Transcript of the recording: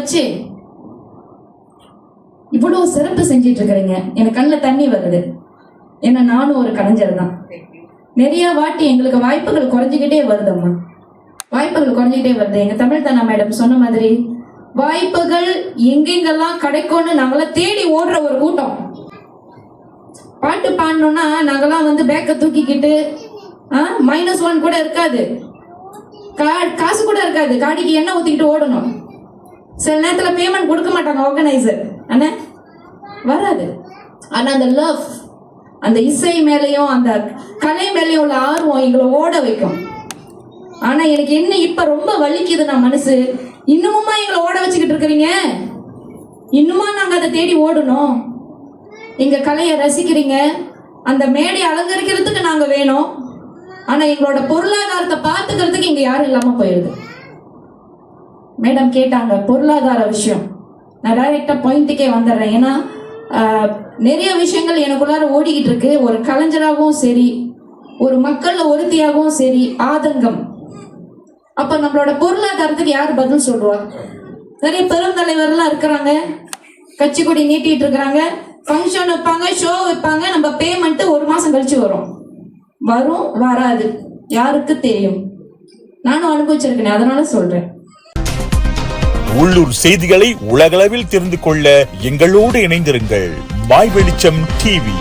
வச்சு இவ்வளவு சிறப்பு செஞ்சிட்டு இருக்கிறீங்க. எனக்கு கண்ணில் தண்ணி வருது. ஏன்னா நானும் ஒரு கலைஞர் தான். நிறைய வாட்டி எங்களுக்கு வாய்ப்புகள் குறைஞ்சிக்கிட்டே வருதம்மா, வாய்ப்புகள் குறைஞ்சிக்கிட்டே வருது. எங்க தமிழ்தானா மேடம் சொன்ன மாதிரி வாய்ப்புகள் எங்கெங்கெல்லாம் கிடைக்கும்னு நாங்களாம் தேடி ஓடுற ஒரு கூட்டம். பாட்டு பாடணும்னா நாங்கெல்லாம் வந்து பேக்கை தூக்கிக்கிட்டு -1 கூட இருக்காது, காசு கூட இருக்காது, காடிக்கு எண்ணெய் ஊத்திக்கிட்டு ஓடணும். சில நேரத்துல பேமெண்ட் கொடுக்க மாட்டாங்க ஆர்கனைசர், அண்ணா வராது. ஆனா அந்த லவ், அந்த இசை மேலையும் அந்த கலை மேலையும் உள்ள ஆர்வம் எங்களை ஓட வைக்கும். ஆனா எனக்கு என்ன இப்ப ரொம்ப வலிக்குது, நான் மனசு இன்னுமுமா எங்களை ஓட வச்சுக்கிட்டு இருக்கிறீங்க? இன்னுமா நாங்க அதை தேடி ஓடணும்? எங்க கலையை ரசிக்கிறீங்க, அந்த மேடை அலங்கரிக்கிறதுக்கு நாங்க வேணும். ஆனா எங்களோட பொருளாதாரத்தை பார்த்துக்கிறதுக்கு இங்க யாரும் இல்லாம போயிடுது. மேடம் கேட்டாங்க பொருளாதார விஷயம், நான் டைரக்டா பாயிண்ட்டுக்கே வந்துடுறேன். ஏன்னா நிறைய விஷயங்கள் எனக்குள்ளார ஓடிக்கிட்டு இருக்கு. ஒரு கலைஞராகவும் சரி, ஒரு மக்கள்ல ஒருத்தியாகவும் சரி, ஆதங்கம். அப்ப நம்மளோட பொருளாதாரத்துக்கு யார் பதில் சொல்லுவா? நிறைய பெருந்தலைவர்லாம் இருக்கிறாங்க, கட்சி கொடி நீட்டிட்டு இருக்கிறாங்க, ஃபங்க்ஷன் வைப்பாங்க, ஷோ வைப்பாங்க, நம்ம பேமெண்ட் 1 மாசம் கழிச்சு வரும் வராது, யாருக்கு தெரியும்? நானும் அனுபவிச்சிருக்கேன், அதனால சொல்றேன். உள்ளூர் செய்திகளை உலகளவில் தெரிந்து கொள்ள எங்களோடு இணைந்திருங்கள். மாய் வெளிச்சம் டிவி.